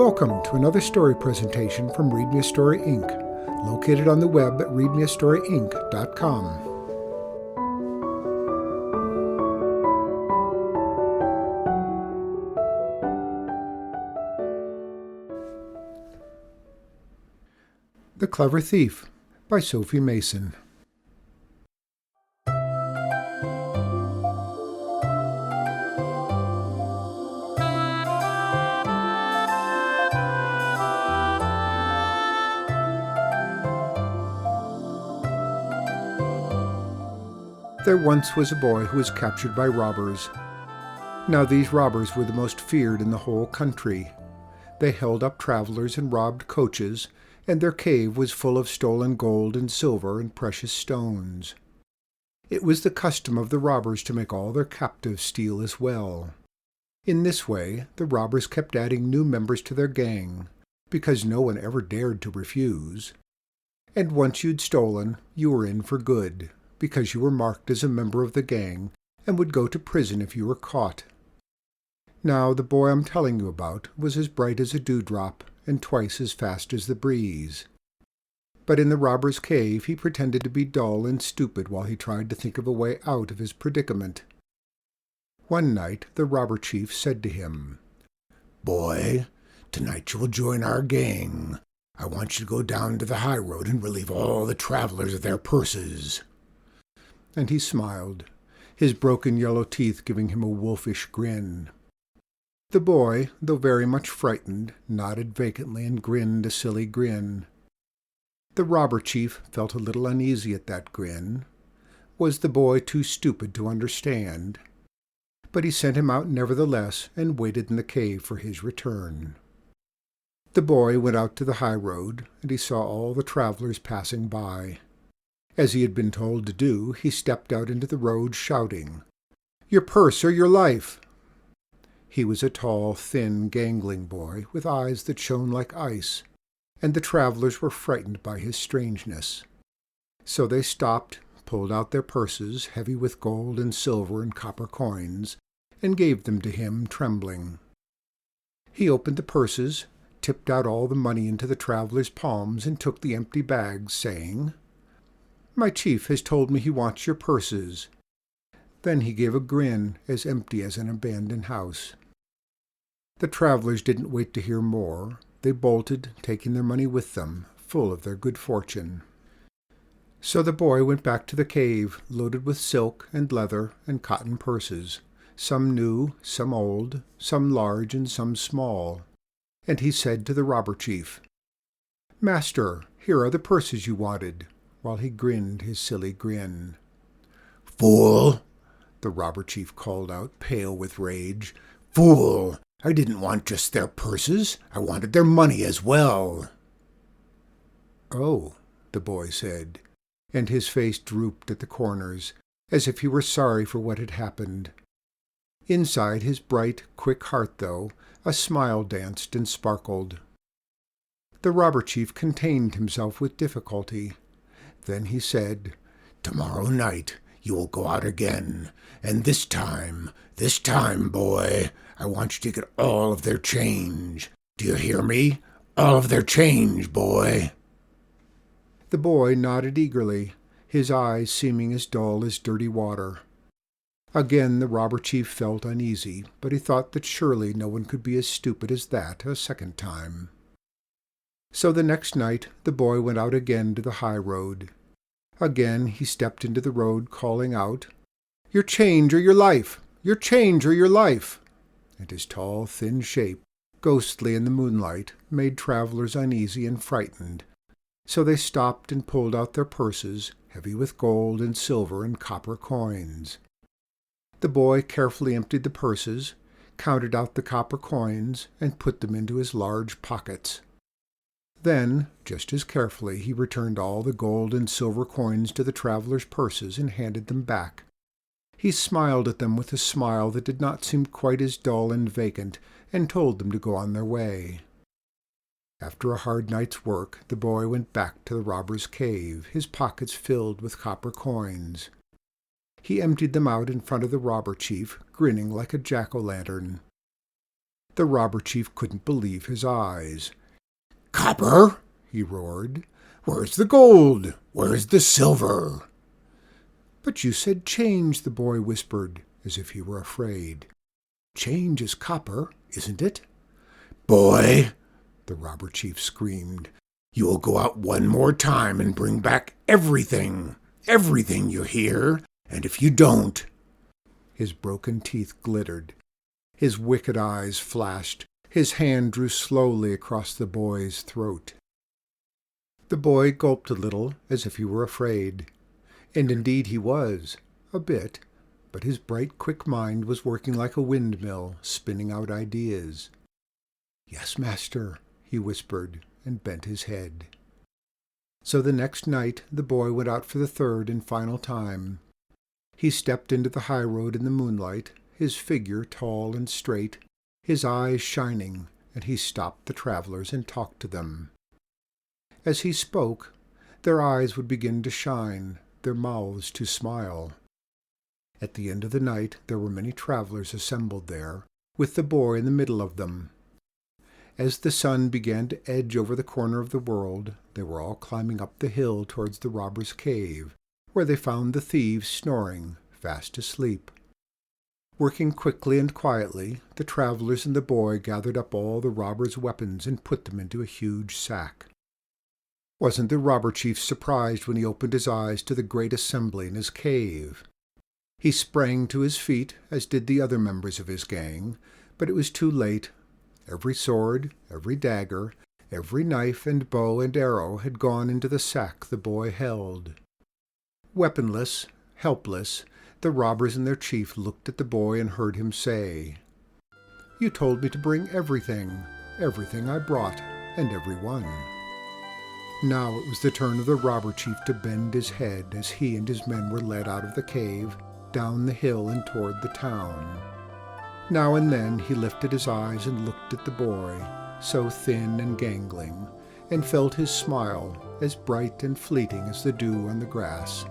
Welcome to another story presentation from Read Me a Story Inc., located on the web at readmeastoryinc.com. The Clever Thief by Sophie Masson. There once was a boy who was captured by robbers. Now these robbers were the most feared in the whole country. They held up travelers and robbed coaches, and their cave was full of stolen gold and silver and precious stones. It was the custom of the robbers to make all their captives steal as well. In this way, the robbers kept adding new members to their gang, because no one ever dared to refuse. And once you'd stolen, you were in for good, because you were marked as a member of the gang and would go to prison if you were caught. Now the boy I'm telling you about was as bright as a dewdrop and twice as fast as the breeze. But in the robber's cave he pretended to be dull and stupid while he tried to think of a way out of his predicament. One night the robber chief said to him, "Boy, tonight you will join our gang. I want you to go down to the high road and relieve all the travelers of their purses." And he smiled, his broken yellow teeth giving him a wolfish grin. The boy, though very much frightened, nodded vacantly and grinned a silly grin. The robber chief felt a little uneasy at that grin. Was the boy too stupid to understand? But he sent him out nevertheless and waited in the cave for his return. The boy went out to the high road, and he saw all the travelers passing by. As he had been told to do, he stepped out into the road shouting, "Your purse or your life!" He was a tall, thin, gangling boy with eyes that shone like ice, and the travelers were frightened by his strangeness. So they stopped, pulled out their purses, heavy with gold and silver and copper coins, and gave them to him, trembling. He opened the purses, tipped out all the money into the travelers' palms, and took the empty bags, saying, "My chief has told me he wants your purses." Then he gave a grin as empty as an abandoned house. The travelers didn't wait to hear more. They bolted, taking their money with them, full of their good fortune. So the boy went back to the cave, loaded with silk and leather and cotton purses, some new, some old, some large and some small. And he said to the robber chief, "Master, here are the purses you wanted," while he grinned his silly grin. "Fool!" the robber chief called out, pale with rage. "Fool! I didn't want just their purses. I wanted their money as well." "Oh," the boy said, and his face drooped at the corners, as if he were sorry for what had happened. Inside his bright, quick heart, though, a smile danced and sparkled. The robber chief contained himself with difficulty. Then he said, "Tomorrow night you will go out again, and this time, boy, I want you to get all of their change. Do you hear me? All of their change, boy." The boy nodded eagerly, his eyes seeming as dull as dirty water. Again the robber chief felt uneasy, but he thought that surely no one could be as stupid as that a second time. So the next night the boy went out again to the high road. Again he stepped into the road, calling out, "Your change or your life! Your change or your life!" And his tall, thin shape, ghostly in the moonlight, made travelers uneasy and frightened. So they stopped and pulled out their purses, heavy with gold and silver and copper coins. The boy carefully emptied the purses, counted out the copper coins, and put them into his large pockets. Then, just as carefully, he returned all the gold and silver coins to the travelers' purses and handed them back. He smiled at them with a smile that did not seem quite as dull and vacant, and told them to go on their way. After a hard night's work, the boy went back to the robber's cave, his pockets filled with copper coins. He emptied them out in front of the robber chief, grinning like a jack-o'-lantern. The robber chief couldn't believe his eyes. "Copper!" he roared. "Where's the gold? Where's the silver?" "But you said change," the boy whispered, as if he were afraid. "Change is copper, isn't it?" "Boy," the robber chief screamed, "you will go out one more time and bring back everything, everything, you hear? And if you don't—" His broken teeth glittered. His wicked eyes flashed. His hand drew slowly across the boy's throat. The boy gulped a little, as if he were afraid. And indeed he was, a bit, but his bright, quick mind was working like a windmill, spinning out ideas. "Yes, master," he whispered, and bent his head. So the next night the boy went out for the third and final time. He stepped into the high road in the moonlight, his figure tall and straight, his eyes shining, and he stopped the travelers and talked to them. As he spoke, their eyes would begin to shine, their mouths to smile. At the end of the night there were many travelers assembled there, with the boy in the middle of them. As the sun began to edge over the corner of the world, they were all climbing up the hill towards the robber's cave, where they found the thieves snoring, fast asleep. Working quickly and quietly, the travelers and the boy gathered up all the robber's weapons and put them into a huge sack. Wasn't the robber chief surprised when he opened his eyes to the great assembly in his cave? He sprang to his feet, as did the other members of his gang, but it was too late. Every sword, every dagger, every knife and bow and arrow had gone into the sack the boy held. Weaponless, helpless, the robbers and their chief looked at the boy and heard him say, "You told me to bring everything, everything I brought, and every one." Now it was the turn of the robber chief to bend his head as he and his men were led out of the cave, down the hill and toward the town. Now and then he lifted his eyes and looked at the boy, so thin and gangling, and felt his smile, as bright and fleeting as the dew on the grass.